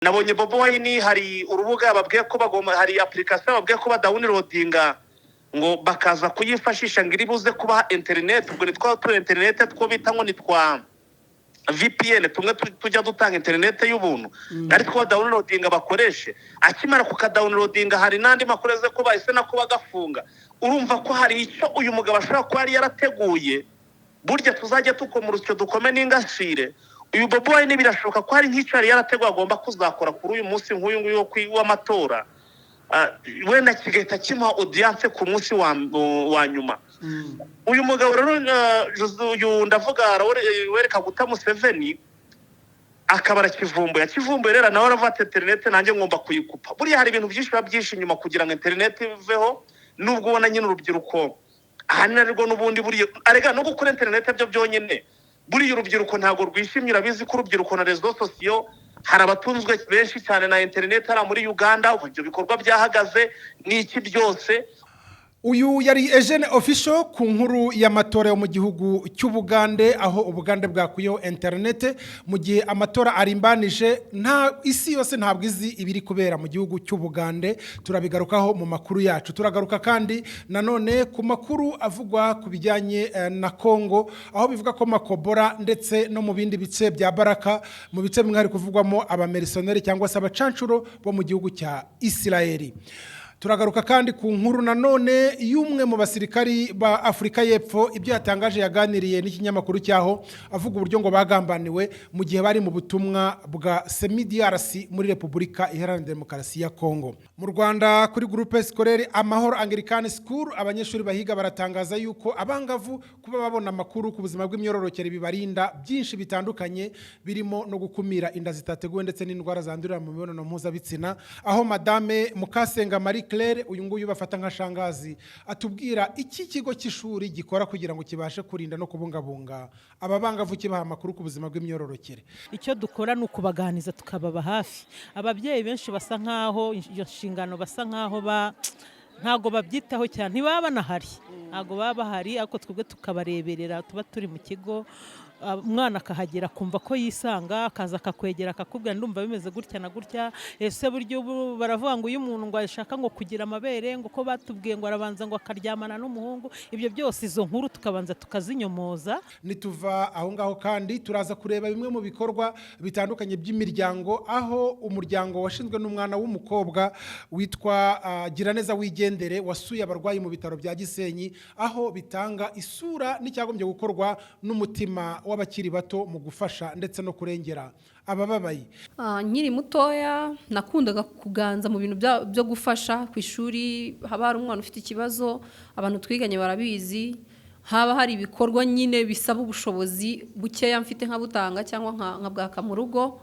nabonye Bobo Wine hari urubuga babwiye ko bagomba, hari application babwiye ko badawunirodinga ngo bakaza kuyifashisha ngiri buze kuba internet. Ubwo nitwa tu internet two bita ngo nitwa VPN, tumwe tujya dutanga internet y'ubuntu, ariko downloadinga bakoreshe. Akimara kukadownloadinga hari nandi makoreze ko bahise na kuba gafunga. Urumva ko hari icyo uyu mugabo ashobora kuba ari yarateguye, burya tuzajya tukomurutse dukome n'ingashire. Uyu Bobo Wine birashoboka ko hari nk'icyo yari yarateguye agomba kuzakora kuri uyu munsi nk'uyu nguyu w'amatora, wenda kigahita kimuha audience ku munsi wa nyuma. Uyu mugabo rero uyu ndavuga wereka guta Museveni akabara kivumbuye rero nawe aravata internet nanjye ngomba kuyikupa. Buriya hari ibintu byinshi byinshi nyuma kugira ngo internet iveho, nubwo ubona nyine urubyiruko ahanini rwo n'ubundi buriya arega no gukora internet byo byonyine. Buriya urubyiruko ntago rwishimye, urabizi ko urubyiruko na rezo sosiyo hari abatunzwe benshi cyane na internet ara muri Uganda. Ibyo bikorwa byahagaze n'iki byose. Uyu yari Eugene Official ku nkuru y'amatora yo mu gihugu cy'Ubugande, aho Ubugande bwakuyeho internet mu gihe amatora arimbanije. Nta isi yose ntabwo izi ibiri kubera mu gihugu cy'Ubugande. Turabigarukaho mu makuru yacu. Turagaruka kandi nanone ku makuru avugwa ku bijyanye na Kongo, aho bivuga ko Makobora ndetse no mu bindi bice bya Baraka, mu bice bimwe hari kuvugwamo abamerisoneri cyangwa se abacancuro bo mu gihugu cya Isirayeli. Turagaruka kandi ku nkuru nanone y'umwe mu basirikari ba Afrika y'Epfo, ibyo yatangaje yaganiriye n'ikinyamakuru cyaho, avuga uburyo ngo bagambaniwe mu gihe bari mu butumwa bwa SEMIDRC muri Repubulika Iharanira Demokarasi ya Kongo. Mu Rwanda kuri groupe scolaire Amahoro Anglican School, abanyeshuri bahiga baratangaza yuko abangavu kuba babona amakuru ku buzima bw'imyororokere bibarinda byinshi bitandukanye, birimo no gukumira inda zitateguwe ndetse n'indwara zandurira mu mibonano mpuzabitsina. Aho Madame Mukasenga Marie Claire, uyu nguyu bafata nka shangazi, atubwira iki kigo cy'ishuri gikora kugira ngo kibashe kurinda no kubungabunga ababangavu, kibaha amakuru ku buzima bw'imyororokere. Icyo dukora ni ukubaganiza tukababa hafi. Ababyeyi benshi basa nkaho iyo nshingano basa nkaho ntago babyitaho cyane, ntibaba banahari, ntago baba bahari, ariko twebwe tukabareberera, tuba turi mu kigo. Umwana akahagera kumva ko yisanga, akaza akakwegera akakubwira ndumva bimeze gutya na gutya. Ese buryo baravuga ngo uyu muntu ngo ashaka ngo kugira amabere, ngo ko batubwiye ngo arabanza ngo akaryamana n'umuhungu. Ibyo byose izo nkuru tukabanza tukazinyomoza. Nituva aho ngaho kandi turaza kureba bimwe mu bikorwa bitandukanye by'imiryango, aho umuryango washinzwe n'umwana w'umukobwa witwa Giraneza Wigendere wasuye abarwayi mu bitaro bya Gisenyi, aho bitanga isura n'icyagombye gukorwa n'umutima w'abakiri bato mu gufasha ndetse no kurengera abababaye. Nkiri mutoya nakundaga kuganza mu bintu byo gufasha ku ishuri. Haba hari umwana ufite ikibazo, abantu twiganye barabizi, haba hari ibikorwa nyine bisaba ubushobozi bukeya mfite nka butanga cyangwa nka bwaka mu rugo.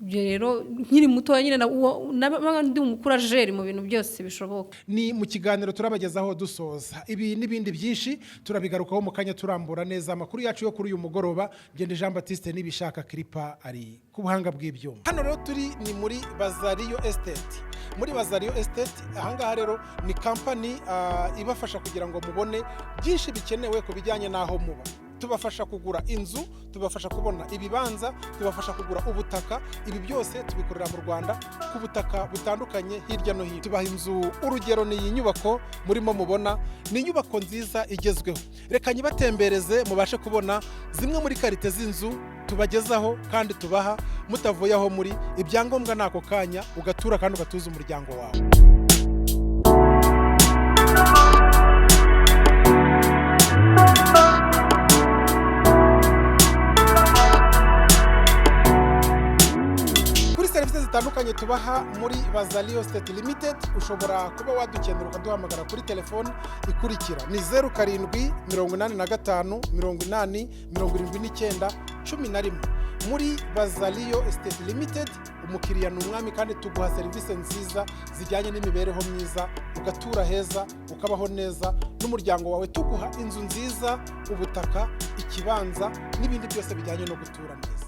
Rero nkiri mutoya nyine ndi umukurajeri mu bintu byose bishoboka. Ni mu kiganiro turabagezaho dusoza ibi n'ibindi byinshi, turabigarukaho mu kanya turambura neza amakuru yacu yo kuri uyu mugoroba. Ngende Jean Baptiste nibishaka Kripa ari ku buhanga bw'ibyuma. Hano rero turi ni muri Bazariyo Estate. Muri Bazariyo Estate ahangaha rero ni company ibafasha kugira ngo mubone byinshi bikenewe ku bijyanye naho muba. Tubafasha kugura inzu, tubafasha kubona ibibanza, tubafasha kugura ubutaka. Ibi byose tubikorera mu Rwanda ku butaka butandukanye hirya no hino. Tubaha inzu, urugero ni iyi nyubako murimo mubona, ni inyubako nziza igezweho. Reka nyibatembereze mubashe kubona zimwe muri karite z'inzu tubagezaho kandi tubaha mutavuye aho muri. Ibyangombwa nako kanya ugatura kandi ugatuza umuryango wawe. Zitandukanye tubaha muri Bazariyo Estate Limited, ushobora kuba wadukenera ukaduhamagara kuri telefone ikurikira ni 078580807911. Muri Bazariyo Estate Limited umukiriya ni umwami kandi tuguha serivisi nziza zijyanye n'imibereho myiza, ugatura heza, ukabaho neza n'umuryango wawe. Tuguha inzu nziza, ubutaka, ikibanza n'ibindi byose bijyanye no gutura neza.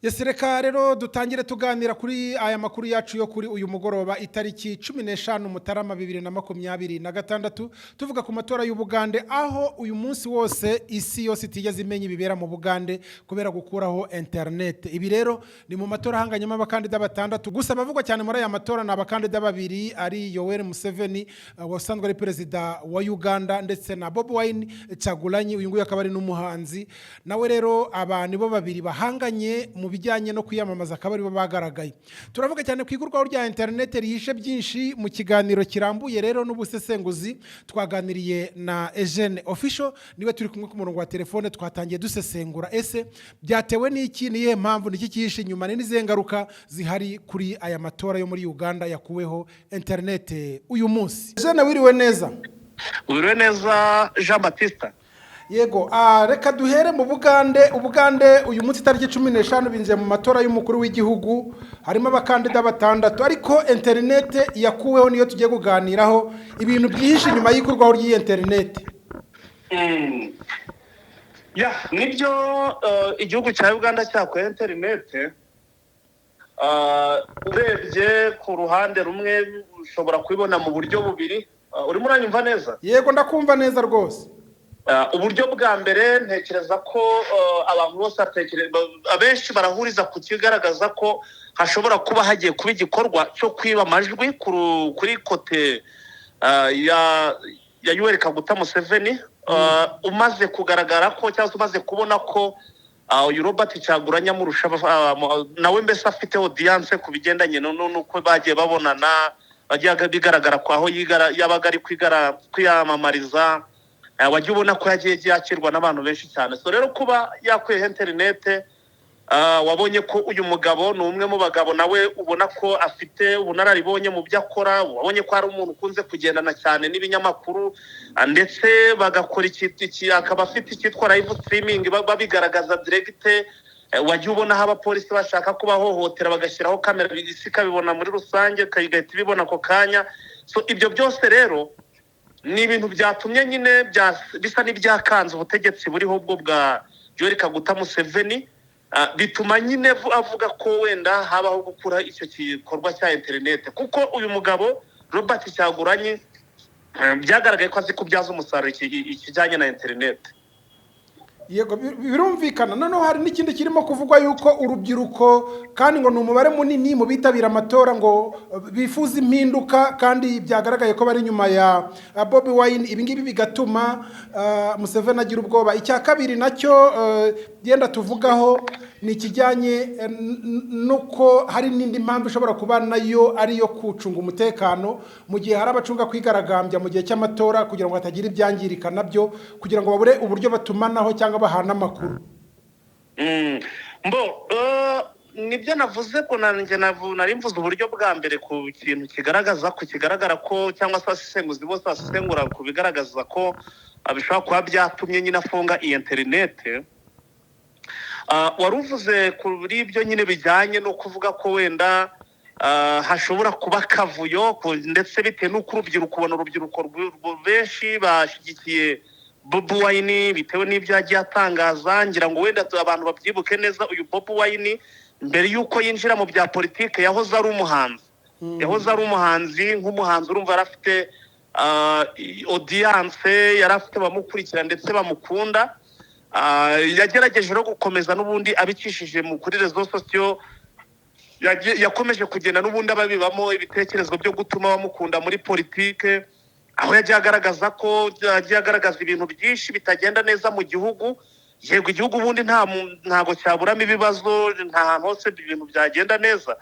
Yesi reka rero dutangire tuganira kuri aya makuru yacu yo kuri uyu mugoroba itariki 15 Mutarama 2026 tuvuga ku matora y'Ubugande aho uyu munsi wose isi yose itigeze imenya ibibera mu Bugande kubera gukuraho internet. Ibi rero ni mu matora hanganyemo abakandida batandatu gusa bavugwa cyane muri aya matora na abakandida babiri ari Yoweri Museveni wasanzwe ari perezida wa Uganda ndetse na Bobi Wine Kyagulanyi uyu nguyu akaba ari n'umuhanzi nawe rero aba nibo babiri bahanganye mu bijyanye no kwiyamamaza akaba aribo bagaragaye. Turavuga cyane ku igurwaho rya internet rihishe byinshi mu kiganiro kirambuye rero n'ubusesenguzi twaganiriye na Eugene Official niwe turi kumwe ku murongo wa telefone twatangiye dusesengura ese byatewe n'iki niye mpamvu niki kihishe inyuma n'izihe ngaruka zihari kuri aya matora yo muri Uganda yakuweho internet uyu munsi. Eugene wiriwe neza. Wiriwe neza Jean Baptiste. Yego, reka duhere mu Ubugande uyu munsi tariki 15 binjiye mu matora y'umukuru w'igihugu harimo abakandida batandatu ariko internet yakuweho niyo tugiye kuganiraho ibintu byihishe nyuma y'ikurwaho ry'iyi internet. Nibyo igihugu cya Uganda cyakuye internet urebye ku ruhande rumwe ushobora kubibona mu buryo bubiri. Urimo uranyumva neza? Yego ndakumva neza rwose. Uburyo bwa mbere ntekereza ko abantu bose abenshi barahuriza ku kigaragaza ko hashobora kuba hagiye kuba igikorwa cyo kwiba amajwi kuri kote ya Yoweri Kaguta Museveni umaze kugaragara ko cyangwa umaze kubona ko uyu Robert Kyagulanyi amurusha nawe mbese afite audience ku bigendanye n'uko bagiye babonana bagiye bigaragara ko aho yabaga ari kwiyamamariza wajya ubona ko yagiye yakirwa n'abantu benshi cyane. So rero kuba yakwiye internet wabonye ko uyu mugabo ni umwe mu bagabo nawe ubona ko afite ubunararibonye mu byo akora, wabonye ko ari umuntu ukunze kugendana cyane n'ibinyamakuru ndetse bagakora akaba afite icyitwa live streaming babigaragaza direct. Wajya ubona aho abapolisi bashaka kubahohotera bagashyiraho kamera isi kabibona muri rusange kayigahita ibibona ako kanya. So ibyo byose rero ni ibintu byatumye nyine bisa n'ibyakanze ubutegetsi buriho ubwo bwa Yoweri Kaguta Museveni bituma nyine avuga ko wenda habaho gukura icyo gikorwa cya internet kuko uyu mugabo Robert Kyagulanyi byagaragaye ko azi kubyaza umusaruro ikijyanye na internet. Yego birumvikana noneho hari n'ikindi kirimo kuvugwa yuko urubyiruko kandi ngo ni umubare munini mu bitabira amatora ngo bifuza impinduka kandi byagaragaye ko bari nyuma ya Bobi Wine ibingibi bigatuma Museveni agira ubwoba. Icya kabiri nacyo genda tuvugaho ni ikijyanye nuko hari n'indi mpamvu ishobora kuba nayo ariyo kucunga umutekano mu gihe hari abacunga kwigaragambya mu gihe cy'amatora kugira ngo hatagira ibyangirika nabyo kugira ngo babure uburyo batumanaho cyangwa bahana amakuru. Nibyo navuze ko nari mvuze uburyo bwa mbere ku kintu kigaragara ko cyangwa se abasesenguzi bose basesengura ku bigaragaza ko bishobora kuba byatumye nyine afunga iyi internet. Wari uvuze kuri ibyo nyine bijyanye no kuvuga ko wenda hashobora kuba akavuyo ndetse bitewe n'uko urubyiruko benshi bashyigikiye Bobi Wine bitewe n'ibyo yagiye atangaza. Ngira ngo wenda abantu babyibuke neza uyu Bobi Wine mbere y'uko yinjira mu bya politike yahoze ari umuhanzi nk'umuhanzi urumva yari afite audience yari afite bamukurikira ndetse bamukunda. Yagerageje no gukomeza n'ubundi abicishije kuri rezo sosiyo yakomeje kugenda n'ubundi ababibamo ibitekerezo byo gutuma bamukunda muri politike aho yagiye agaragaza ibintu byinshi bitagenda neza mu gihugu. Yego igihugu ubundi ntago cyaburamo ibibazo nta hantu hose ibintu byagenda neza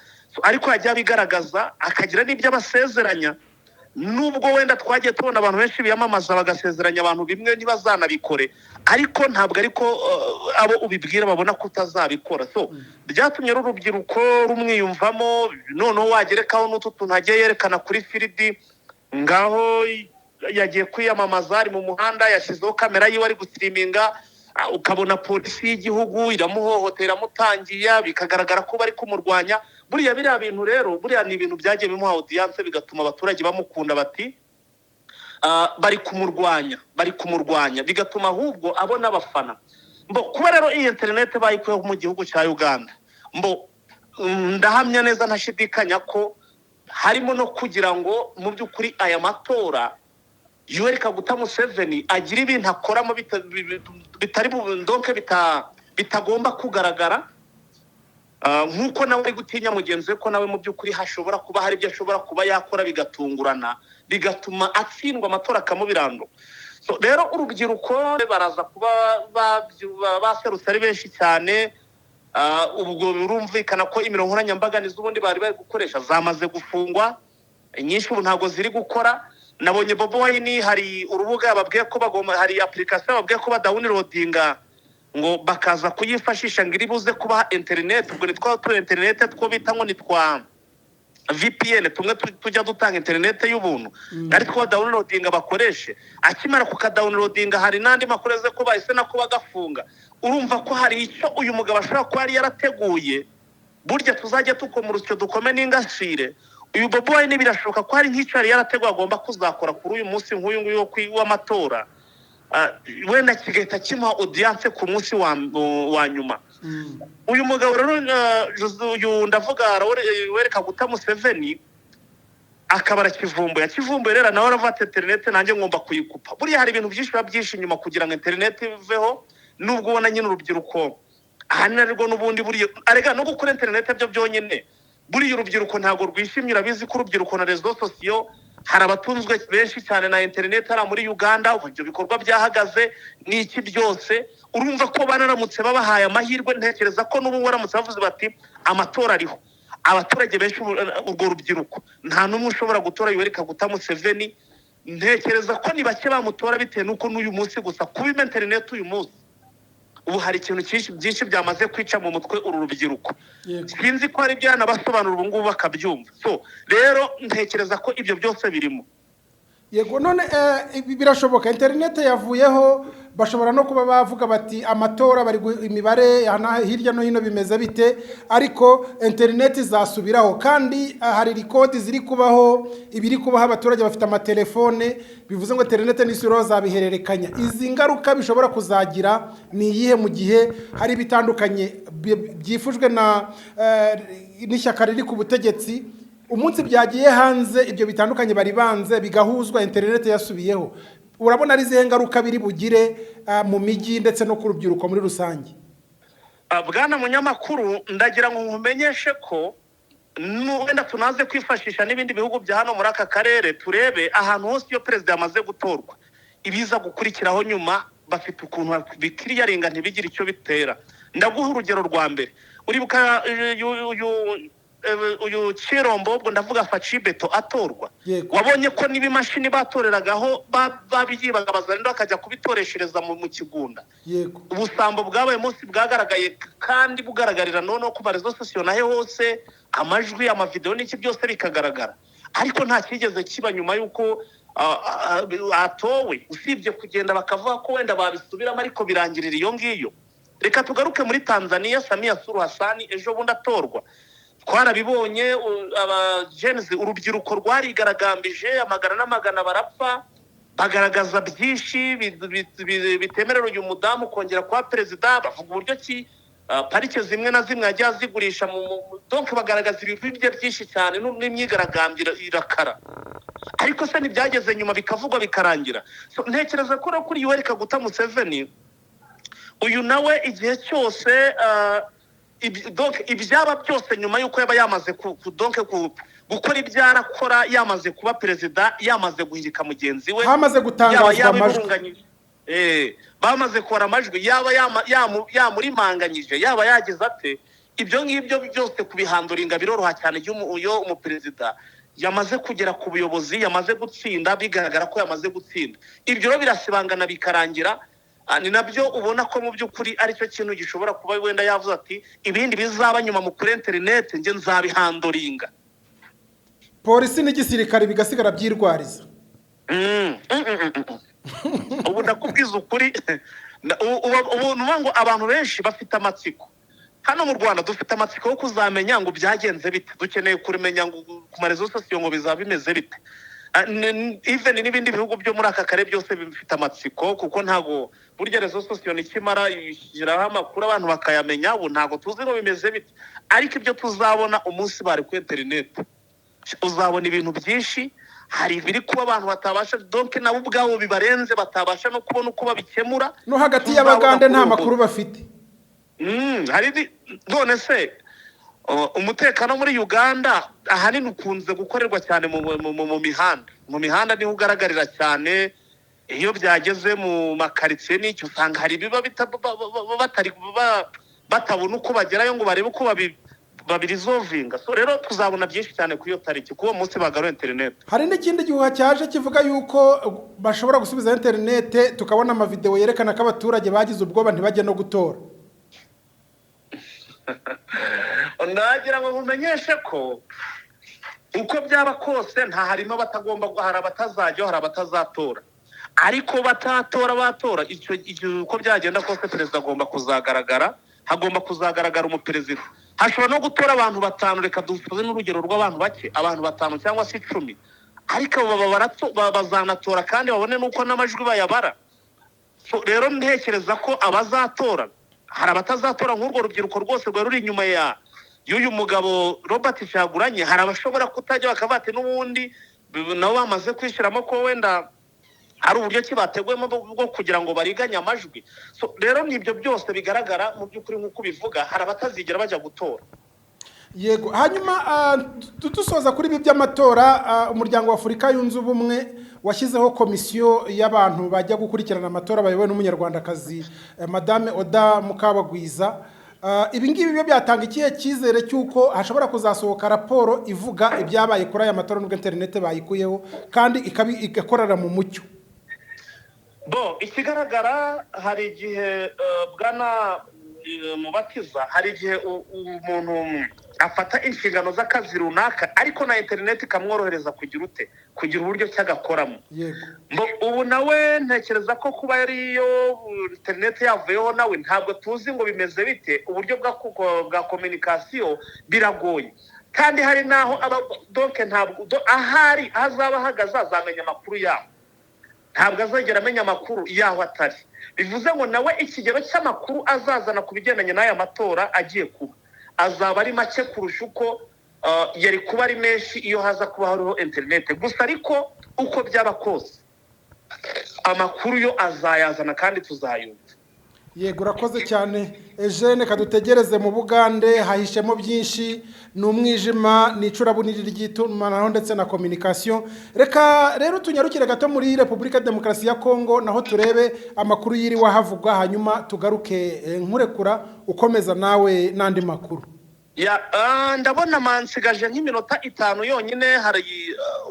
ariko yagiye abigaragaza akagira n'ibyo abasezeranya nubwo wenda twagiye tubona abantu benshi biyamamaza bagasezeranya abantu bimwe ntibazanabikore ariko ntabwo ariko abo ubibwira babona ko utazabikora. So byatumye urubyiruko rumwiyumvamo noneho wagerekaho n'utu tuntu agiye yerekana kuri firidi ngaho yagiye kwiyamamaza ari mu muhanda yashyizeho kamera yiwe ari gustreaminga ukabona polisi y'igihugu iramuhohotera iramutangiye bikagaragara ko bari kumurwanya. Buriya biriya bintu rero ni ibintu byagiye bimuha audience bigatuma abaturage bamukunda bati bari kumurwanya bigatuma ahubwo abona abafana. Kuba rero iyi internet bayikuyeho mu gihugu cya Uganda ndahamya neza ntashidikanya ko harimo no kugira ngo mu by'ukuri aya matora Yoweri Kaguta Museveni agira ibintu akoramo bitari ndonke bitagomba kugaragara, nk'uko nawe ari gutinya mugenzi we ko nawe mu by'ukuri hashobora kuba hari ibyo ashobora kuba yakora bigatungurana bigatuma atsindwa amatora akamubirando. Rero urubyiruko baraza kuba baserutse ari benshi cyane. Ubwo birumvikana ko imirongo nkoranyambaga n'iz'ubundi bari gukoresha zamaze gufungwa, inyinshi ubu ntabwo ziri gukora. Nabonye Bobi Wine hari urubuga babwiye ko hari application babwiye ko badawunirodinga ngo bakaza kuyifashisha ngo iri buze kuba internet. Ubwo nitwa internet two bita ngo nitwa VPN, tumwe tujya dutanga internet y'ubuntu, ariko badawunirodinga bakoreshe. Akimara kukadownloadinga hari nandi makoreze ko bahise nako bagafunga. Urumva ko hari icyo uyu mugabo ashobora kuba yari yarateguye, burya tuzajya tukomura icyo dukome n'ingashire. Uyu Bobi Wine birashoboka ko hari nk'icyo yari yarateguye agomba kuzakora kuri uyu munsi nk'uyu nguyu w'amatora, wenda kigahita kimuha audience ku munsi wa nyuma. Uyu mugabo rero uyu ndavuga Yoweri Kaguta Museveni akaba yakivumbuye rero nawe aravuga ati internet nanjye ngomba kuyikupa. Buriya hari ibintu byinshi biba byinshi inyuma kugira ngo internet iveho, nubwo ubona nyine urubyiruko ahanini rwo n'ubundi buriya arega no gukora internet byo byonyine. Buriya urubyiruko ntabwo rwishimye, urabizi ko urubyiruko na rezo sosiyo hari abatunzwe benshi cyane na internet hari muri Uganda. Ibyo bikorwa byahagaze n'iki byose, urumva ko banaramutse babahaye amahirwe, ntekereza ko n'ubu waramutse bavuze bati amatora ariho, abaturage benshi urwo rubyiruko nta n'umwe ushobora gutora Yoweri Kaguta Museveni. Ntekereza ko ni bake bamutora bitewe n'uko n'uyu munsi gusa kuba internet uyu munsi ubu hari ikintu byinshi byamaze kwica mu mutwe uru rubyiruko. Sinzi ko hari byanabasobanura ubu ngubu bakabyumva. Rero ntekereza ko ibyo byose birimo. Yego, none birashoboka internet yavuyeho, bashobora no kuba bavuga bati amatora bari imibare hirya no hino bimeze bite, ariko internet izasubiraho. Kandi hari record ziri kubaho, ibiri kubaho abaturage bafite amatelefone, bivuze ngo internet n'isuro zabihererekanya. Izi ngaruka bishobora kuzagira ni iyihe mu gihe hari bitandukanye byifujwe n'ishyaka riri ku butegetsi? Umunsi byagiye hanze ibyo bitandukanye bari banze bigahuzwa internet yasubiyeho, urabona ari zihe ngaruka biri bugire mu mijyi ndetse no ku rubyiruko muri rusange? Bwana munyamakuru, ndagira ngo nkumenyeshe ko wenda tunaze kwifashisha n'ibindi bihugu bya hano muri aka karere, turebe ahantu hose iyo perezida yamaze gutorwa ibiza gukurikiraho nyuma bafite ukuntu bikiriyaringa ntibigire icyo bitera. Ndaguha urugero rwa mbere. Uribuka uyu Chirombo, ubwo ndavuga Facibeto atorwa, wabonye ko n'ibimashini batoreragaho babiyibaga bazarenda bakajya kubitoreshereza mu kigunda. Ubusambo bwabaye munsi bwagaragaye kandi bugaragarira noneho ku marezo sosiyo nahe hose, amajwi amavideo n'iki byose bikagaragara, ariko nta kigeze kiba nyuma y'uko atowe, usibye kugenda bakavuga ko wenda babisubiramo ariko birangirira iyo ngiyo. Reka tugaruke muri Tanzania. Samia Suluhu Hassan ejo bundi atorwa, twarabibonye abagenzi urubyiruko rwarigaragambije, amagana n'amagana barapfa, bagaragaza byinshi bitemerera uyu mudamu kongera kuba perezida. Bavuga uburyo ki parike zimwe na zimwe yagiye azigurisha donc bagaragaza ibintu bye byinshi cyane n'imyigaragambyo irakara, ariko se ntibyageze nyuma bikavugwa bikarangira. Ntekereza ko kuri Yoweri Kaguta Museveni uyu nawe igihe cyose donc ibyaba byose nyuma yuko yaba yamaze gukora ibyarakora, yamaze kuba perezida, yamaze guhirika mugenzi we, hamaze gutangazwa amajwi, bamaze kubara amajwi, yaba yamurimanganyije, yaba yagize ate, ibyo ngibyo byose kubihanduringa biroroha cyane iyo umuperezida yamaze kugera ku buyobozi, yamaze gutsinda, bigaragara ko yamaze gutsinda. Ibyo rero birasibangana bikarangira. Ni nabyo ubona ko mu by'ukuri aricyo kintu gishobora kuba wenda yavuze ati ibindi bizaba nyuma mu kuri internet nje nzabihanduringa. Polisi n'igisirikare bigasigara byirwariza. Ubu ndakubwiza ukuri, ubu ngo abantu benshi bafite amatsiko. Hano mu Rwanda dufite amatsiko yo kuzamenya ngo byagenze bite, dukeneye kurimenya ngo ku marezo sosiyo ngo bizaba bimeze bite. even n'ibindi bihugu byo muri aka karere byose bifite amatsiko kuko ntago burya rezo sosiyo nikimara ishyiraho amakuru abantu bakayamenya ubu ntago tuzi ngo bimeze bite ariko ibyo tuzabona umunsi bari ku interineti uzabona ibintu byinshi hari ibiri kuba abantu batabasha donc nabo ubwabo bibarenze batabasha no kubona uko babikemura no hagati y'abagande nta makuru bafite. hari none se umutekano muri Uganda ahanini ukunze gukorerwa cyane mu mihanda niho ugaragarira cyane iyo byageze mu makaritsiye n'icyo usanga hari biba batabona uko bagerayo ngo barebe uko babirizovinga. So rero tuzabona byinshi cyane ku iyo tariki kuwo munsi bagaruye internet. Hari n'ikindi gihuha cyaje kivuga yuko bashobora gusubiza internet tukabona amavideo yerekana ko abaturage bagize ubwoba ntibajye no gutora. Ndagira ngo mumenyeshe ko uko byaba kose nta harimo batagomba hari abatazajya hari abatazatora ariko batora icyo uko byagenda kose perezida agomba kuzagaragara hagomba kuzagaragara umuperezida hashobora no gutora abantu batanu reka dusuze n'urugero rw'abantu bake abantu batanu cyangwa se 10 ariko bazanatora kandi babone nuko n'amajwi bayabara. So rero ntekereza ko abazatora hari abatazatora nk'urwo rubyiruko rwose ruri inyuma y'uyu mugabo Robert Cyaguranye hari abashobora kutajya bakavate n'ubundi nabo bamaze kwishiramo ko wenda hari uburyo kibategwemo bwo kugira ngo bariganye amajwi. So rero nibyo byose bigaragara mu by'ukuri nk'uko bivuga hari abatazigera bajya gutora. Yego hanyuma dusoza kuri ibi by'amatora umuryango wa Afurika yunze ubumwe washyizeho komisiyo y'abantu bajya gukurikirana amatora bayobowe n'umunyarwandakazi Madame Oda Mukabagwiza. Ibi ngibi byo byatanga ikihe cyizere cy'uko hashobora kuzasohoka raporo ivuga ibyabaye kuri aya matora n'ubwo internet bayikuyeho kandi igakorera mu mucyo? Ikigaragara hari igihe bwana Mubatiza hari igihe umuntu afata inshingano z'akazi runaka ariko na internet ikamworohereza kugira uburyo cyagakoramo. Ubu nawe ntekereza ko kuba yariyo internet yavuyeho nawe ntabwo tuzi ngo bimeze bite uburyo bwa communication biragoye kandi hari naho donc ntabwo ahari azaba hagaza azamenya amakuru yaho ntabwo azagera amenya amakuru yaho atari bivuze ngo nawe ikigero cy'amakuru azazana ku bigendanye n'aya matora agiye kuba azaba ari make kurusha uko yari kuba ari menshi iyo haza kuba hariho internet gusa ariko uko byaba kose amakuru yo azayazana kandi tuzayumva. Yego urakoze cyane Eugene kadutegereze mu Bugande hahishemo byinshi n'umwijima n'icurabuniri ry'itumanaho ndetse na communication. Reka rero tunyarukire gato muri Republika Demokarasi ya Kongo naho turebe amakuru yiri wahavugwa hanyuma tugaruke nkurekura ukomeza nawe nandi makuru. Ndabona mansigaje nk'iminota 5 yonyine hari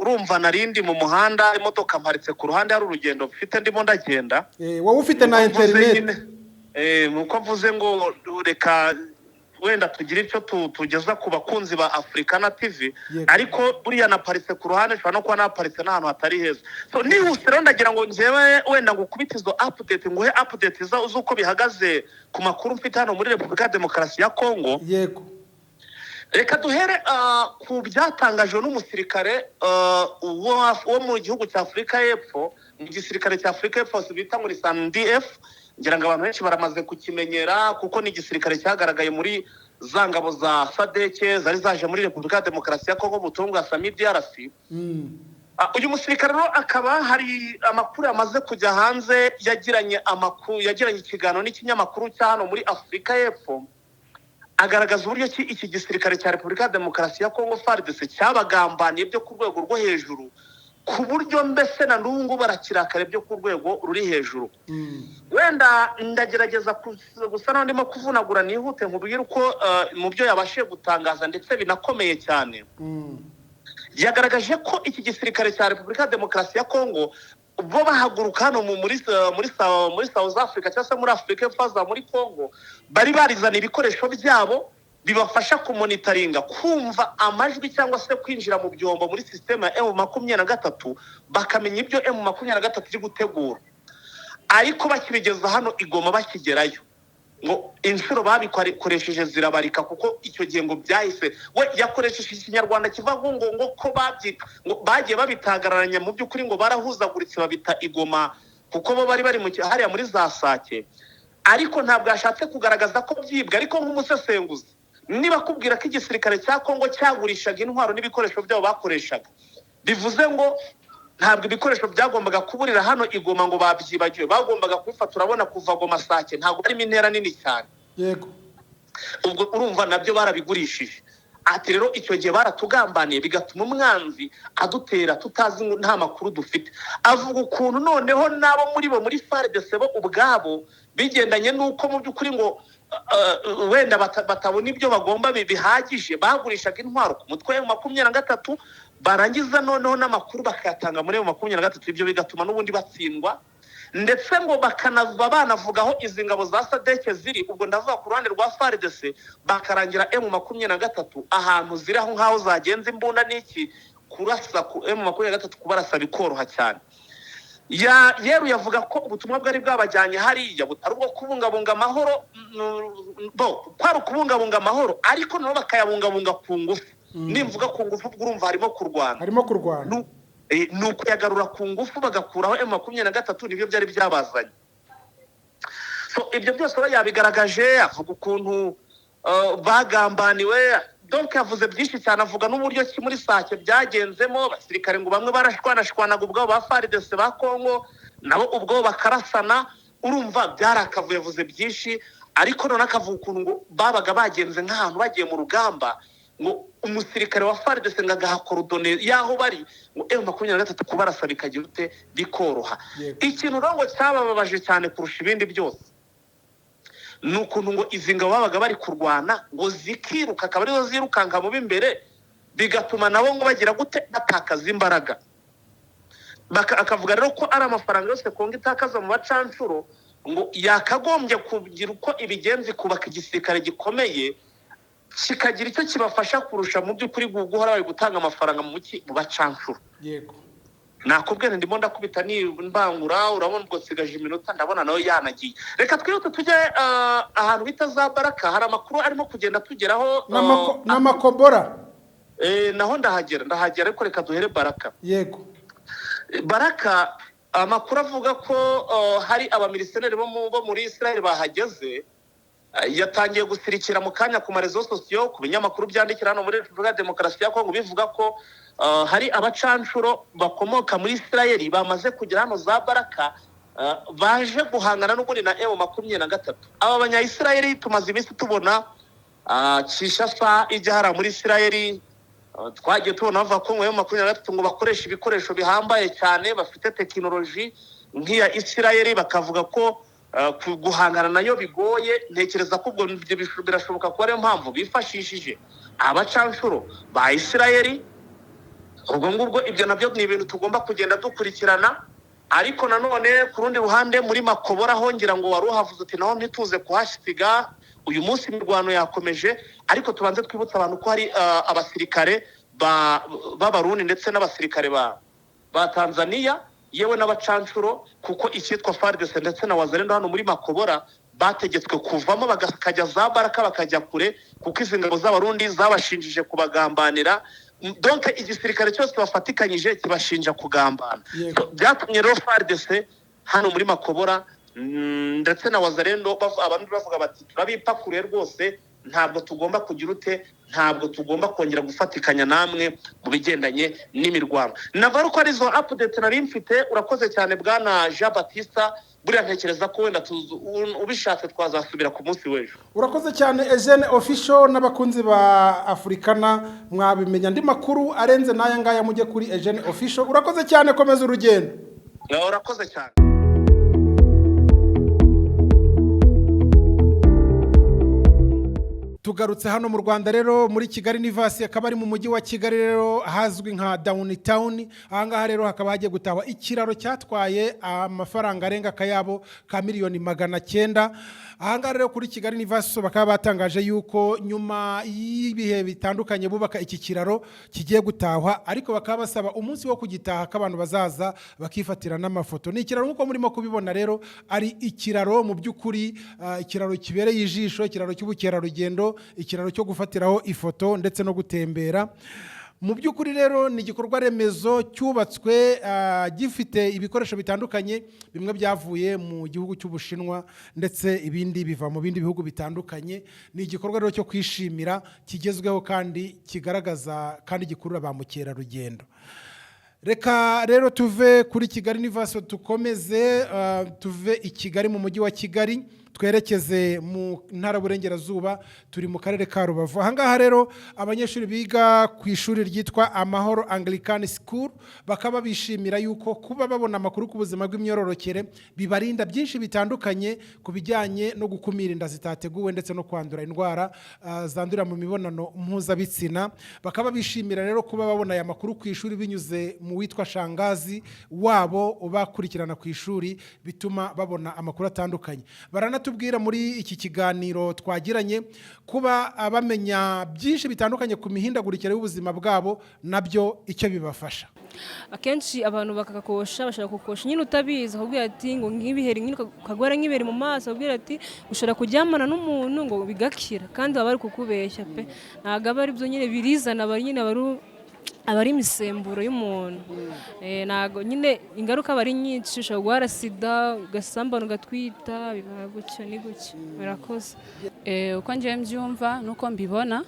urumva narindi mu muhanda imodoka mparitse ku ruhande hari urugendo mfite ndimo ndagenda. Wowe ufite na internet muko mvuze ngo reka wenda tugira icyo tugeza ku bakunzi ba Africana TV ariko buriya naparitse ku ruhande shobora no kuba naparitse n'ahantu hatari heza. So nihuse rero ndagira ngo njyewe wenda ngukubita izo update nguhe update z'uko bihagaze ku makuru mfite hano muri Republika Demokarasi ya Kongo. Yego reka duhere ku byatangajwe n'umusirikare wo mu gihugu cya Afrika y'Epfo mu gisirikare cya Afrika y'Epfo bita ngo ni SANDF. Ngira ngo abantu benshi baramaze kukimenyera kuko ni igisirikare cyagaragaye muri za ngabo za SADC zari zaje muri Republika Demokarasi ya Kongo butunga Sami DRC. Uyu musirikare rero akaba hari amakuru yamaze kujya hanze yagiranye ikiganiro n'ikinyamakuru cya hano muri Afrika y'Epfo agaragaza uburyo iki gisirikare cya Republika Demokarasi ya Kongo FARDC cyabagambaniye byo ku rwego rwo hejuru ku buryo mbese na n'ubu barakirakare byo ku rwego ruri hejuru. Wenda ndagerageza gusa n'andimo kuvunagura nihute nkubwira uko mu byo yabashije gutangaza ndetse binakomeye cyane. Yagaragaje ko iki gisirikare cya Republika Demokarasi ya Kongo bo bahaguruka hano muri South Africa cyangwa se muri Afrika y'Epfo muri Kongo bari barizana ibikoresho byabo bibafasha kumonitoringa kumva amajwi cyangwa se kwinjira mu byombo muri systeme ya M23 bakamenya ibyo M23 iri gutegura ariko bakibigeza hano igoma bakigerayo ngo inshuro babikoresheje zirabarika kuko icyo gihe ngo byahise we yakoresheje ikinyarwanda kivaho ngo ko ngo bagiye babitagararanya mu by'ukuri ngo barahuzaguritse babita igoma kuko bo bari mu hariya muri za Sake ariko ntabwo yashatse kugaragaza ko byibwe ariko nk'umusesenguzi niba kubwira ko igisirikare cya Kongo cyagurishaga intwaro n'ibikoresho byabo bakoreshaga bivuze ngo ntabwo ibikoresho byagombaga kuburira hano igoma ngo babyibagiwe bagombaga kubifata urabona kuva Goma Sake ntabwo ari intera nini cyane yego ubwo urumva nabyo barabigurishije ati rero icyo gihe baratugambaniye bigatuma umwanzi adutera tutazi nta makuru dufite avuga ukuntu noneho nabo muri FARDC bo ubwabo bigendanye nuko mu by'ukuri ngo wenda batabona ibyo bagomba bihagije bagurishaga intwaro ku mutwe wa 23 barangiza noneho n'amakuru bakayatanga muri 23 ibyo bigatuma n'ubundi batsindwa ndetse ngo bakanava banavugaho izi ngabo za SADC ziri ubwo ndavuga ku ruhande rwa FARDC bakarangira M23 ahantu ziri aho nkaho zagenze imbunda n'iki kurasa ku M23 kubarasa bikoroha cyane yeru yavuga ko ubutumwa bwari bwabajyanye hariya butari ubwo kubungabunga amahoro kwari ukubungabunga amahoro ariko nabo bakayabungabunga ku ngufu nimvuga ku ngufu urumva harimo kurwana nuko yagarura ku ngufu bagakuraho M23 nibyo byari byabazanye so ibyo byose yabigaragaje avuga ukuntu bagambaniwe donc yavuze byinshi cyane avuga n'uburyo ki muri Sake byagenzemo basirikare ngo bamwe barashwanashwanaga ubwo ba FARDC ba Kongo nabo ubwo bakarasana urumva byarakavuye yavuze byinshi ariko none akavuga ukuntu ngo babaga bagenze nk'ahantu bagiye mu rugamba ngo umusirikare wa FARDC ngagaha coordonner yaho bari ngo M23 kubarasa bikagira ute bikoroha ikintu ngo cyabababaje cyane kurusha ibindi byose nukuntu ngo izinga babaga bari kurwana ngo zikiruka akaba arizo zirukanka mu bimbere bigatuma nabo ngo bagira gute batakaza imbaraga akavuga rero ko ari amafaranga yose Kongo itakaza mu bacancuro ngo yakagombye kugira uko ibigenzi kubaka igisirikare gikomeye kikagira icyo kibafasha kurusha mu by'ukuri guhora bari gutanga amafaranga mu bacancuro yego nakubwira ndimo ndakubita nimbangura urabona ubwo sigaje iminota ndabona nawe yanagiye reka twihute tujye ahantu bita za Baraka hari amakuru arimo kugenda tugeraho n'amakobora naho ndahagera ariko reka duhere Baraka yego Baraka amakuru avuga ko hari abamilisiyoneri bo muri Israel bahageze yatangiye gusirikira mu kanya ku marezo sosiyo ku binyamakuru byandikira hano muri Repubulika ya Demokarasi ya Kongo bivuga ko hari abacancuro bakomoka muri Israel bamaze kugera hano za Baraka baje guhangana n'ukuri na M23 aba banya-Israel tumaze iminsi tubona Kinshasa ijya hara muri Israel twagiye tubona bava ko M23 ngo bakoresha ibikoresho bihambaye cyane bafite tekinoloji nk'iya Israel bakavuga ko guhangana nayo bigoye ntekereza ko ubwo birashoboka ko ariyo mpamvu bifashishije abacancuro ba Israel ubwo ngubwo ibyo nabyo ni ibintu tugomba kugenda dukurikirana ariko nanone ku rundi ruhande muri Makobora hongera ngo wari uhavuze uti naho ntituze kuhasiga uyu munsi imirwano yakomeje ariko tubanze twibutsa abantu ko hari abasirikare b'Abarundi ndetse n'abasirikare ba Tanzania yewe n'abacancuro kuko icyitwa FARDC ndetse na Wazalendo hano muri Makobora bategetswe kuvamo bakajya za Baraka bakajya kure kuko izi ngabo z'Abarundi zabashinjije kubagambanira donc igisirikare cyose bafatikanyije kibashinja kugambana byatumye rero FARDC hano muri Makobora ndetse na Wazalendo abantu bavuga bati turabipakure rwose ntabwo tugomba kugira ute ntabwo tugomba kongera gufatikanya namwe mu bigendanye n'imirwano navaro ko arizo update nari mfite urakoze cyane bwana Jean Baptiste buriya ntekereza ko wenda ubishatse twazasubira ku munsi w'ejo urakoze cyane Eugene Official n'abakunzi ba Africana mwabimenya ndi makuru arenze naya ngaya mujye kuri Eugene Official urakoze cyane komeza urugendo urakoze cyane tugarutse hano mu Rwanda rero muri Kigali University akaba ari mu mujyi wa Kigali rero hazwi nka downtown. Ahangaha rero hakaba hagiye gutahwa ikiraro cyatwaye amafaranga arenga kayabo ka miliyoni 900. Ahangaha rero kuri Kigali University bakaba batangaje yuko nyuma y'ibihe bitandukanye bubaka iki kiraro kigiye gutahwa, ariko bakaba basaba umunsi wo kugitaha k'abantu bazaza bakifatira n'amafoto. Ni ikiraro nkuko murimo kubibona rero, ari ikiraro mu by'ukuri ikiraro kibereye ijisho, ikiraro cy'ubukerarugendo, ikiraro cyo gufatiraho ifoto ndetse no gutembera. Mu by'ukuri rero ni igikorwa remezo cyubatswe gifite ibikoresho bitandukanye, bimwe byavuye mu gihugu cy'Ubushinwa ndetse ibindi biva mu bindi bihugu bitandukanye. Ni igikorwa rero cyo kwishimira, kigezweho kandi kigaragaza kandi gikurura ba mukerarugendo. Reka rero tuve kuri Kigali University tukomeze tuve i Kigali mu mujyi wa Kigali twerekeze mu ntara burengerazuba, turi mu karere ka Rubavu. Ahangaha rero abanyeshuri biga ku ishuri ryitwa Amahoro Anglican School bakaba bishimira yuko kuba babona amakuru ku buzima bw'imyororokere bibarinda byinshi bitandukanye ku bijyanye no gukumira inda zitateguwe ndetse no kwandura indwara zandurira mu mibonano mpuzabitsina. Bakaba bishimira rero kuba babona aya makuru ku ishuri binyuze mu witwa shangazi wabo ubakurikirana ku ishuri, bituma babona amakuru atandukanye. Tubwira muri iki kiganiro twagiranye kuba bamenya byinshi bitandukanye ku mihindagurikire y'ubuzima bwabo, nabyo icyo bibafasha. Akenshi abantu bakakosha, bashaka kukosha nyine utabizi, akubwira ati ngo nk'ibiheri nyine ukagwara nk'ibiheri mu maso, akubwira ati ushobora kuryamana n'umuntu ngo bigakira, kandi baba bari kukubeshya pe. Ntabwo aba ari byo nyine birizana, bari nyine abari imisemburo y'umuntu. Ntago nyine ingaruka bari nyinshi, ushobora guhara sida, ugasambana ugatwita, biba gutyo ni gutyo. Murakoze. Uko ngiye mbyumva nuko mbibona,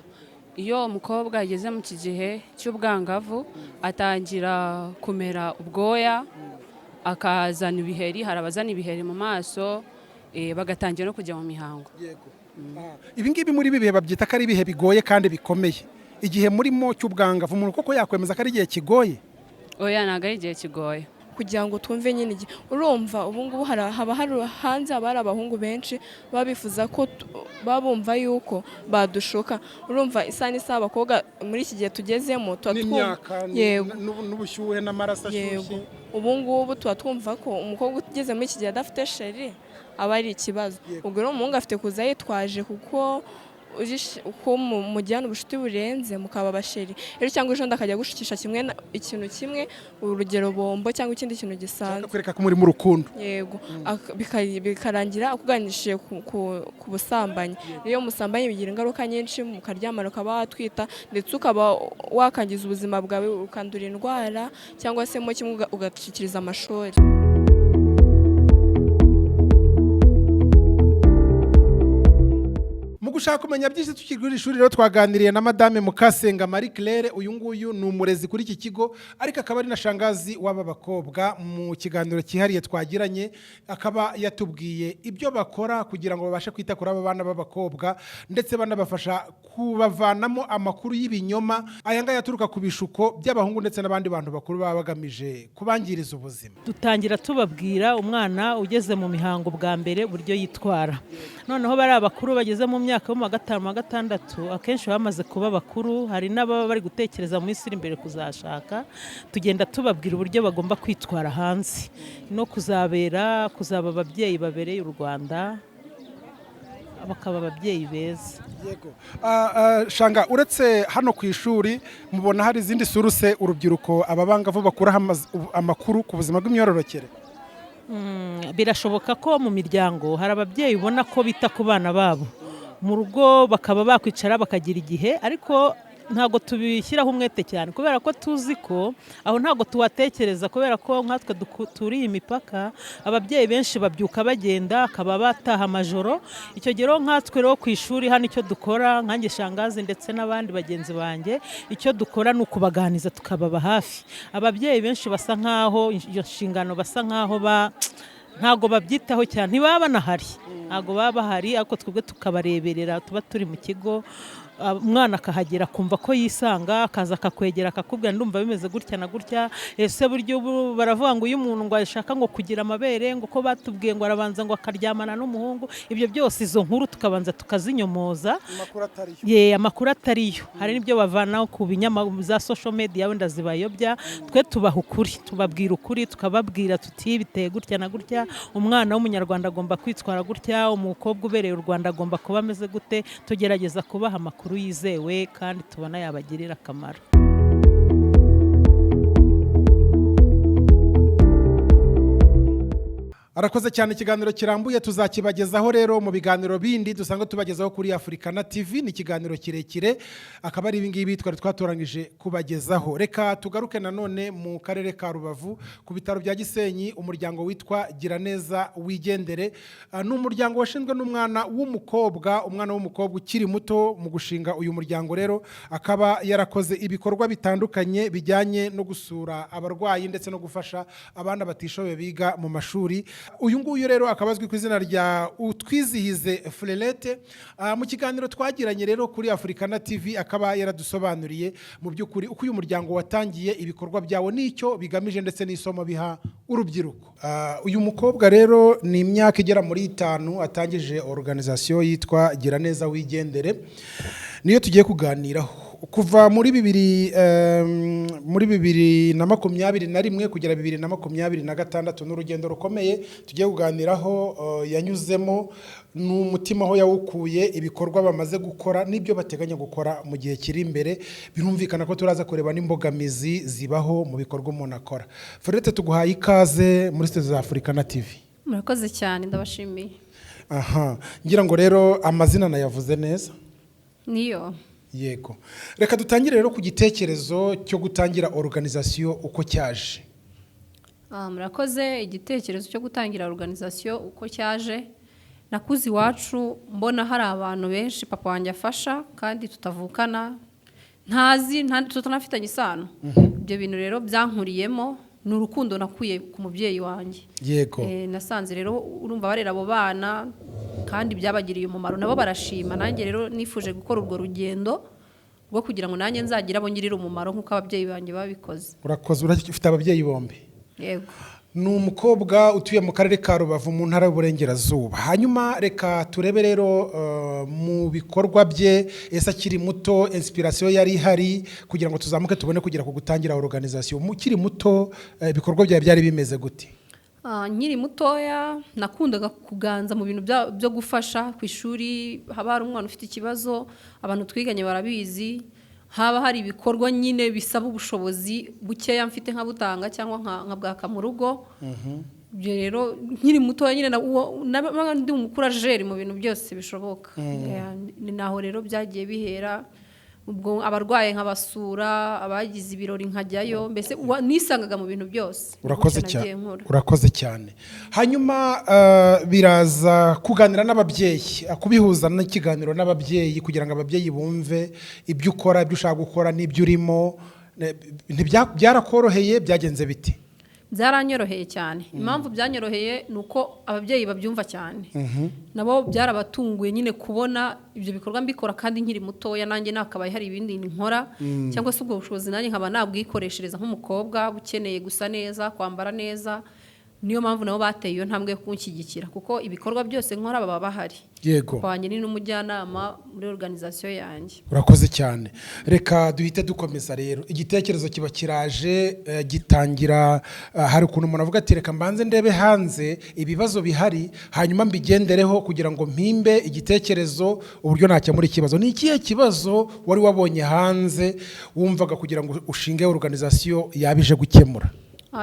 iyo umukobwa ageze mu kigihe cy'ubwangavu atangira kumera ubwoya, akazana ibiheri, hari abazana ibiheri mu maso, bagatangira no kujya mu mihango. Ibi ngibi muri ibi bihe babyita ko ari ibihe bigoye kandi bikomeye. Igihe murimo cy'ubwangavu umuntu koko yakwemeza ko ari igihe kigoye? Oya, ntabwo ari igihe kigoye. Kugira ngo twumve nyine urumva ubu ngubu haba hari hanze abari abahungu benshi babifuza ko babumva yuko badushoka. Urumva isa n'isaha abakobwa muri iki gihe tugezemo n'imyaka n'ubushyuhe n'amaraso ashyushye. Ubu ngubu tuba twumva ko umukobwa ugeze muri iki gihe adafite sheri aba ari ikibazo. Ubwo rero umuhungu afite kuza yitwaje kuko uko mujyana ubucuti burenze mukaba basheri rero, cyangwa ejo ndakajya gushikisha ikintu kimwe, urugero bombo cyangwa ikindi kintu gisanzwe, kwereka ko muri mu rukundo. Yego, bikarangira akuganishije ku busambanyi. Iyo musambanye bigira ingaruka nyinshi, mukaryamana ukaba watwita ndetse ukaba wakangiza ubuzima bwawe, ukandura indwara cyangwa se mo kimwe ugashikiriza amashuri. Gushaka kumenya byinshi tukigura ishuri rero twaganiriye na Madame Mukasenga Marie Claire. Uyu nguyu ni umurezi kuri iki kigo, ariko akaba ari na shangazi w'aba bakobwa. Mu kiganiro cyihariye twagiranye akaba yatubwiye ibyo bakora kugira ngo babashe kwita kuri aba bana b'abakobwa, ndetse banabafasha kubavanamo amakuru y'ibinyoma aya ngaya aturuka ku bishuko by'abahungu ndetse n'abandi bantu bakuru baba bagamije kubangiriza ubuzima. Dutangira tubabwira umwana ugeze mu mihango bwa mbere uburyo yitwara, noneho bari abakuru bageze mu myaka mu wa 5 mu wa 6 akenshi bamaze kuba bakuru, hari n'ababa bari gutekereza mu isi imbere kuzashaka. Tugenda tubabwira uburyo bagomba kwitwara hanze no kuzaba ababyeyi babereye u Rwanda, bakaba ababyeyi beza. Yego. Shanga, uretse hano ku ishuri mubona hari izindi suruse urubyiruko ababangavu bakura amakuru ku buzima bw'imyororokere? Birashoboka ko mu miryango hari ababyeyi ubona ko bita ku bana babo mu rugo, bakaba bakwicara bakagira igihe, ariko ntago tubishyiraho umwete cyane kubera ko tuzi ko aho ntago tuwatekereza, kubera ko nkatwe turi imipaka, ababyeyi benshi babyuka bagenda akaba bataha amajoro. Icyo gihe nkatwe rero ku ishuri hano icyo dukora, nkanjye shangazi ndetse n'abandi bagenzi banjye, icyo dukora ni ukubaganiza tukababa hafi. Ababyeyi benshi basa nkaho iyo nshingano basa nkaho ntago babyitaho cyane, ntibaba banahari, ntago baba bahari, ariko twebwe tukabareberera, tuba turi mu kigo umwana akahagera akumva ko yisanga, akaza akakwegera akakubwira ndumva bimeze gutya na gutya, ese buryo baravuga ngo iyo umuntu ngo ashaka ngo kugira amabere ngo ko batubwiye ngo arabanza ngo akaryamana n'umuhungu, ibyo byose izo nkuru tukabanza tukazinyomoza, amakuru atariyo. Hari n'ibyo bavanaho ku za social media wenda zibayobya, twe tubaha ukuri, tubabwira ukuri, tukababwira tuti biteye gutya na gutya, umwana w'umunyarwanda agomba kwitwara gutya, umukobwa ubereye u Rwanda agomba kuba ameze gute, tugerageza kubaha amakuru yizewe kandi tubona yabagirira akamaro. Arakoze cyane, ikiganiro kirambuye tuzakibagezaho rero mu biganiro bindi dusanga tubagezaho kuri Africana TV. Ni ikiganiro kirekire, akaba ari ibingibi twari twatoranyije kubagezaho. Reka tugaruke nanone mu karere ka Rubavu ku bitaro bya Gisenyi, umuryango witwa Giraneza Wigendere. Ni umuryango washinzwe n'umwana w'umukobwa ukiri muto. Mu gushinga uyu muryango rero akaba yarakoze ibikorwa bitandukanye bijyanye no gusura abarwayi ndetse no gufasha abana batishoboye biga mu mashuri. Uyu nguyu rero akaba azwi ku izina rya Utwizihize Frelete. Mu kiganiro twagiranye rero kuri Africana TV akaba yaradusobanuriye mu by'ukuri uko uyu muryango watangiye, ibikorwa byawo n'icyo bigamije ndetse n'isomo biha urubyiruko. Uyu mukobwa rero ni imyaka igera muri 5 atangije organisation yitwa Giraneza Wigendere, niyo tugiye kuganiraho kuva muri 2021 kugera 2026. N'urugendo rukomeye tugiye kuganiraho yanyuzemo, n'umutima aho yawukuye, ibikorwa bamaze gukora n'ibyo bateganya gukora mu gihe kiri imbere. Birumvikana ko turaza kureba n'imbogamizi zibaho mu bikorwa umuntu akora. Frelete, tuguhaye ikaze muri studio za Africana TV. Murakoze cyane, ndabashimiye. Ngira ngo rero amazina nayavuze neza? Niyo. Yego. Reka dutangire rero ku gitekerezo cyo gutangira organisation uko cyaje. Murakoze. Igitekerezo cyo gutangira organisation uko cyaje, nakuzi iwacu mbona hari abantu benshi papa wanjye afasha kandi tutavukana, tutanafitanye isano. Ibyo bintu rero byankuriyemo, ni urukundo nakuye ku mubyeyi wanjye. Yego. Nasanze rero urumva barera abo bana kandi byabagiriye umumaro, nabo barashima. Nanjye rero nifuje gukora urwo rugendo rwo kugira ngo nanjye nzagira abo ngirira umumaro nk'uko ababyeyi banjye babikoze. Urakoze. Ufite ababyeyi bombi? Yego. Ni umukobwa utuye mu karere ka Rubavu mu ntara y'Uburengerazuba. Hanyuma reka turebe rero mu bikorwa bye, ese akiri muto inspiration yari ihari kugira ngo tuzamuke tubone kugira ku gutangira organisation. Mukiri muto ibikorwa byawe byari bimeze gute? Nkiri mutoya nakundaga kuganza mu bintu byo gufasha ku ishuri. Haba hari umwana ufite ikibazo, abantu twiganye barabizi, haba hari ibikorwa nyine bisaba ubushobozi bukeya mfite nka butanga cyangwa nka bwaka mu rugo. Ibyo rero nkiri mutoya nyine ndi umukurajeri mu bintu byose bishoboka. Ni naho rero byagiye bihera, ubwo abarwaye nkabasura, abagize ibirori nkajyayo, mbese nisangaga mu bintu byose. Urakoze cyane. Hanyuma biraza kuganira n'ababyeyi, kubihuza n'ikiganiro n'ababyeyi kugira ngo ababyeyi bumve ibyo ukora, ibyo ushaka gukora n'ibyo urimo. Byarakoroheye? Byagenze biti? Byaranyoroheye cyane. Impamvu byanyoroheye ni uko ababyeyi babyumva cyane. Nabo byarabatunguye nyine kubona ibyo bikorwa mbikora kandi nkiri mutoya, nanjye nakabaye hari ibindi nkora, cyangwa se ubwo bushobozi nanjye nkaba nabwikoreshereza nk'umukobwa ukeneye gusa neza, kwambara neza. Niyo mpamvu nabo bateye iyo ntambwe yo kunshyigikira, kuko ibikorwa byose nkora baba bahari. Yego. Kwanye ni n'umujyanama muri organisation yanjye. Urakoze cyane. Reka duhite dukomeza rero. Igitekerezo kiba kiraje gitangira, hari ukuntu umuntu avuga ati reka mbanze ndebe hanze ibibazo bihari hanyuma mbigendereho kugira ngo mpimbe igitekerezo uburyo nakemura ikibazo. Ni ikihe kibazo wari wabonye hanze wumvaga kugira ngo ushinge organisation yabije gukemura?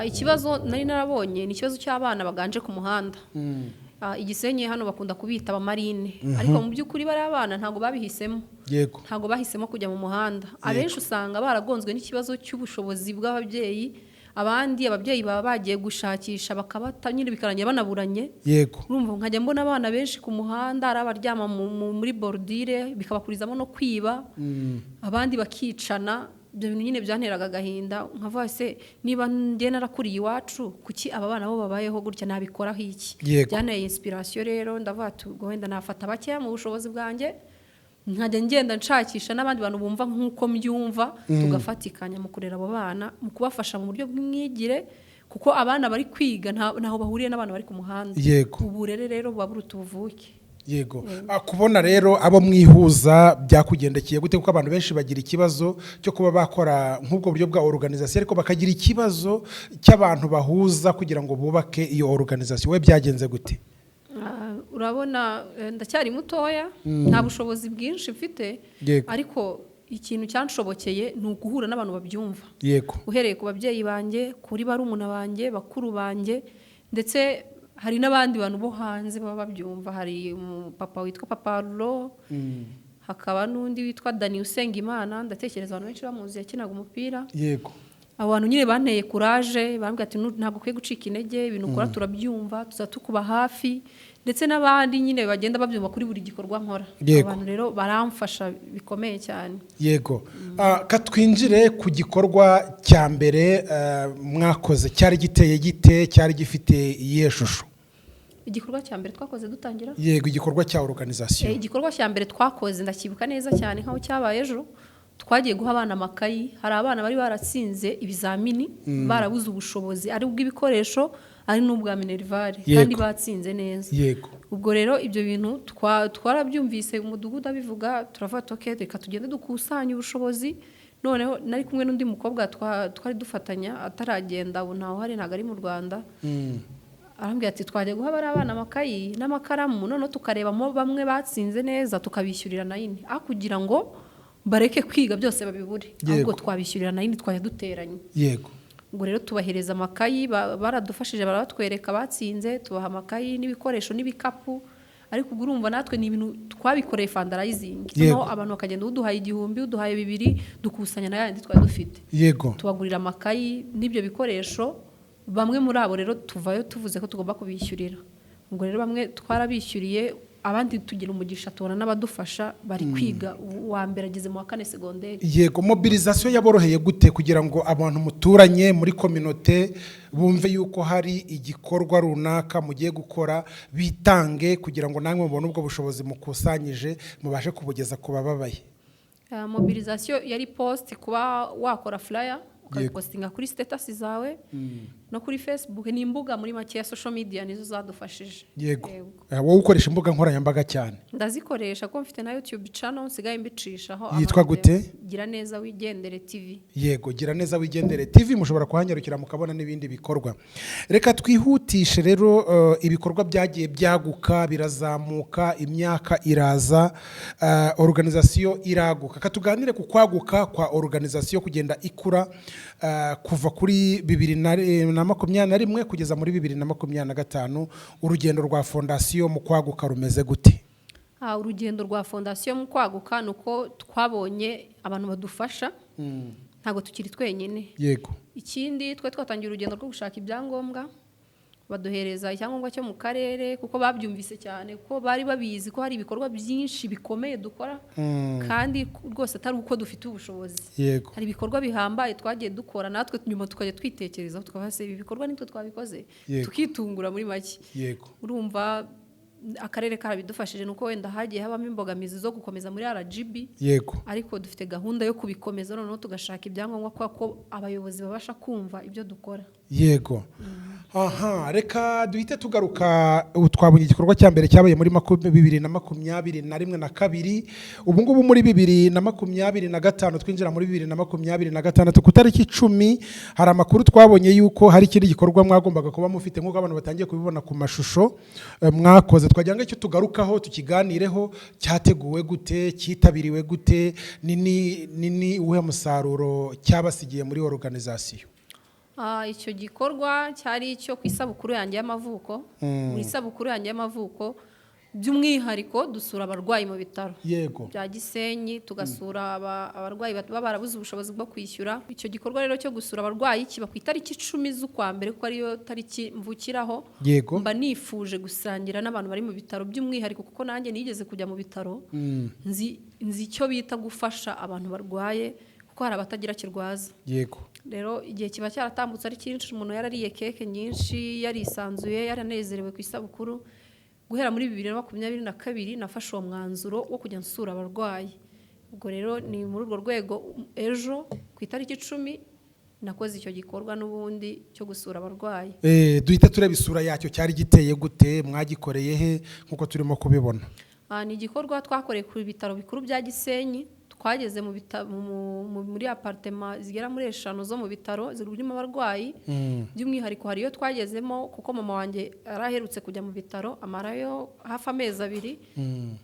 Ikibazo nari narabonye ni ikibazo cy'abana baganje ku muhanda. Igisenyi hano bakunda kubita abamarine, ariko mu by'ukuri bari abana ntago babihisemo. Yego. Ntago bahisemo kujya mu muhanda. Abenshi usanga baragonzwe n'ikibazo cy'ubushobozi bw'ababyeyi, ababyeyi baba bagiye gushakisha bakabata nyine bikarangira banaburanye. Yego. Urumva nkajya mbona abana benshi ku muhanda, ari abaryama muri bordure bikabakurizamo no kwiba, abandi bakicana. Ibyo bintu nyine byanteraga agahinda, nkavuga se niba njye narakuriye iwacu kuki aba bana bo babayeho gutya, nabikoraho iki? Byanteye inspiration rero, ndavuga ati wenda nafata bakeya mu bushobozi bwanjye nkajya ngenda nshakisha n'abandi bantu bumva nk'uko mbyumva tugafatikanya mu kurera abo bana mu kubafasha mu buryo bw'imyigire kuko abana bari kwiga ntaho bahuriye n'abantu bari ku muhanda. Yego. Uburere rero buba buruta ubuvuke. Yego. Kubona rero abo mwihuza byakugendekeye gute kuko abantu benshi bagira ikibazo cyo kuba bakora nk'ubwo buryo bwa organisation ariko bakagira ikibazo cy'abantu bahuza kugira ngo bubake iyo organisation we byagenze gute? Urabona ndacyari mutoya nta bushobozi bwinshi mfite ariko ikintu cyanshobokeye ni uguhura n'abantu babyumva. Yego. Uhereye ku babyeyi banjye kuri barumuna banjye bakuru banjye ndetse hari n'abandi bantu bo hanze baba babyumva. Hari papa witwa Papa Rulo hakaba n'undi witwa Dani Usengimana ndatekereza abantu benshi bamuzi yakinaga umupira. Yego. Abantu nyine banteye courage bambwira ati ntabwo ukwiye gucika intege ibintu ukora turabyumva tuzatukuba hafi ndetse n'abandi nyine bagenda babyumva kuri buri gikorwa nkora. Abantu rero baramfasha bikomeye cyane. Yego. Katwinjire ku gikorwa cya mbere mwakoze cyari giteye gite cyari gifite iyihe shusho? Igikorwa cya mbere twakoze dutangira? Yego, igikorwa cya organisation. Igikorwa cya mbere twakoze ndakibuka neza cyane nkaho cyabaye ejo. Twagiye guha abana amakayi, hari abana bari baratsinze ibizamini barabuze ubushobozi ari ubw'ibikoresho ari n'ubwa minerivare kandi batsinze neza. Yego. Ubwo rero ibyo bintu twarabyumvise umudugudu abivuga turavuga okay reka tugende dukusanya ubushobozi. Noneho nari kumwe n'undi mukobwa twari dufatanya ataragenda ubu ntaho hari ntago ari mu Rwanda. Arambwira ati twajya guha abana amakayi n'amakaramu noneho tukarebamo bamwe batsinze neza tukabishyurira nayini kugira ngo bareke kwiga byose babibure ahubwo twabishyurira nayini twajya duteranye. Yego. Ubwo rero tubahereza amakayi baradufashije baratwereka batsinze tubaha amakayi n'ibikoresho n'ibikapu ariko ubwo urumva natwe ni ibintu twabikoreye fundraising no abantu bakagenda uduhaye 1,000 uduhaye 2 dukusanya na yandi twari dufite. Yego. Tubagurira amakayi n'ibyo bikoresho bamwe muri abo rero tuvayo tuvuze ko tugomba kubishyurira. Ubwo rero bamwe twarabishyuriye abandi tugira umugisha tubona n'abadufasha bari kwiga wa mbere ageze mu wa 4 secondaire. Yego. Mobilisation yaboroheye gute kugira ngo abantu muturanye muri communauté bumve yuko hari igikorwa runaka mugiye gukora bitange kugira ngo namwe mubone ubwo bushobozi mukusanyije mubashe kubugeza ku bababaye? Mobilisation yari post kuba wakora flyer ukapostinga kuri status zawe no kuri Facebook ni imbuga muri make ya social media nizo zadufashije. Yego. Wowe ukoresha imbuga nkoranyambaga cyane? Ndazikoresha ko mfite na YouTube channel nsigaye mbicishaho. Yitwa gute? Gira neza wigendere TV. Yego, Gira neza wigendere TV mushobora kuhanyarukira mukabona n'ibindi bikorwa. Reka twihutishe rero ibikorwa byagiye byaguka birazamuka imyaka iraza organisation iraguka. Katuganire ku kwaguka kwa organisation kugenda ikura kuva kuri 2021 kugeza muri 2025 urugendo rwa fondation mu kwaguka rumeze gute? Urugendo rwa fondation mu kwaguka nuko twabonye abantu badufasha ntago tukiri twenyine. Yego. Ikindi twatangiye urugendo rwo gushaka ibyangombwa baduhereza icyangombwa cyo mu karere kuko babyumvise cyane ko bari babizi ko hari ibikorwa byinshi bikomeye dukora kandi rwose atari uko dufite ubushobozi. Yego. Hari ibikorwa bihambaye twagiye dukora natwe nyuma tukajya twitekereza tukabase ibi bikorwa nitwe twabikoze tukitungura muri make. Yego. Urumva akarere karabidufashije nuko wenda hagiye habamo imbogamizi zo gukomeza muri RGB. Yego. Ariko dufite gahunda yo kubikomeza noneho tugashaka ibyangombwa ko abayobozi babasha kumva ibyo dukora. Yego. Aha, reka duhite tugaruka twabonye igikorwa cya mbere cyabaye muri 2021 na 2 ubu ngubu muri 2025 twinjira muri 2026 ku tariki 10 hari amakuru twabonye yuko hari ikindi gikorwa mwagombaga kuba mufite nk'uko abantu batangiye kubibona ku mashusho mwakoze twagira ngo icyo tugarukaho tukiganireho cyateguwe gute cyitabiriwe gute nini uhe musaruro cyabasigiye muri organisation. Icyo gikorwa cyari icyo ku isabukuru yanjye y'amavuko. Muri isabukuru yanjye y'amavuko by'umwihariko dusura abarwayi mu bitaro. Yego. Bya Gisenyi tugasura abarwayi baba barabuze ubushobozi bwo kwishyura. Icyo gikorwa rero cyo gusura abarwayi kiba ku itariki 10 z'ukwa mbere ko ariyo tariki mvukiraho. Yego. Mba nifuje gusangira n'abantu bari mu bitaro by'umwihariko kuko nanjye nigeze kujya mu bitaro. Nzi icyo bita gufasha abantu barwaye kuko hari abatagira kirwaza. Yego. Rero igihe kiba cyaratambutse ari cyinshi umuntu yarariye keke nyinshi yarisanzuye yaranezerewe ku isabukuru guhera muri 2022 nafashe uwo mwanzuro wo kujya nsura abarwayi. Ubwo rero ni muri urwo rwego ejo ku itariki 10 nakoze icyo gikorwa n'ubundi cyo gusura abarwayi. Duhita tureba isura yacyo cyari giteye gute, mwagikoreye he nkuko turimo kubibona? Ni igikorwa twakoreye ku bitaro bikuru bya Gisenyi. Twageze muri apartment zigera muri 5 zo mu bitaro zirimo abarwayi. By'umwihariko hari yo twagezemo kuko mama wanjye araherutse kujya mu bitaro amarayo hafi amezi 2.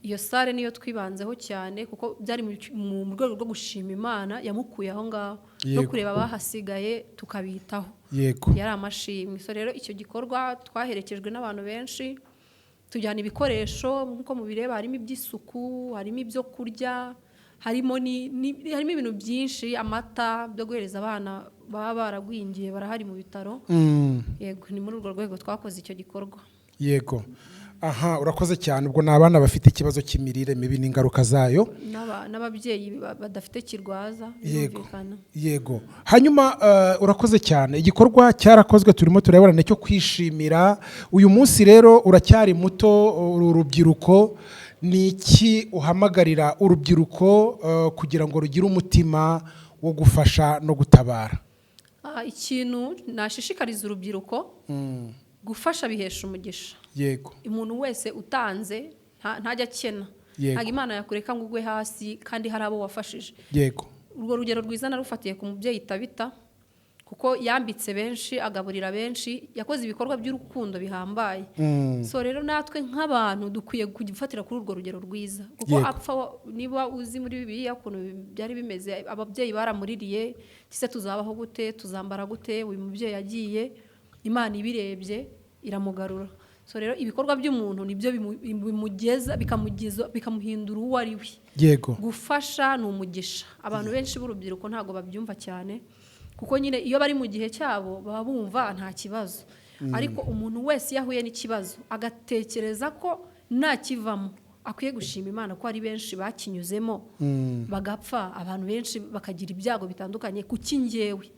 Iyo sare niyo twibanzeho cyane kuko byari mu rwego rwo gushima Imana yamukuye aho ngaho no kureba bahasigaye tukabitaho. Yari amashimwe. So rero icyo gikorwa twaherekejwe n'abantu benshi, tujyana ibikoresho nkuko mubireba, harimo iby'isuku, harimo ibyo kurya, harimo ibintu byinshi, amata byo guhereza abana baba baragwingiye barahari mu bitaro. Yego, ni muri urwo rwego twakoze icyo gikorwa. Yego. Aha, urakoze cyane. Ubwo n'abana bafite ikibazo cy'imirire mibi n'ingaruka zayo, n'ababyeyi badafite kirwaza. Yego. Hanyuma urakoze cyane. Igikorwa cyarakozwe, turimo turabona cyo kwishimira. Uyu munsi rero uracyari muto, urubyiruko, ni iki uhamagarira urubyiruko kugira ngo rugire umutima wo gufasha no gutabara? Ikintu nashishikariza urubyiruko, gufasha bihesha umugisha. Yego. Umuntu wese utanze ntajya akena. Ntabwo Imana yakureka ngo ugwe hasi kandi hari abo wafashije. Yego. Urwo rugero rwiza narufatiye ku mubyeyi Tabita kuko yambitse benshi, agaburira benshi, yakoze ibikorwa by'urukundo bihambaye. So rero natwe nk'abantu dukwiye kugifatira kuri urwo rugero rwiza kuko apfa, niba uzi muri Bibiliya ukuntu byari bimeze, ababyeyi baramuririye, kise tuzabaho gute, tuzambara gute, uyu mubyeyi yagiye, Imana ibirebye iramugarura. So rero ibikorwa by'umuntu nibyo bimugeza bikamuhindura uwo ari we. Yego. Gufasha ni umugisha. Abantu benshi b'urubyiruko ntago babyumva cyane kuko nyine iyo bari mu gihe cyabo baba bumva nta kibazo. Ariko umuntu wese yahuye n'ikibazo agatekereza ko nta kivamo, akwiye gushima Imana ko ari benshi bakinyuzemo bagapfa, abantu benshi bakagira ibyago bitandukanye, kuki njyewe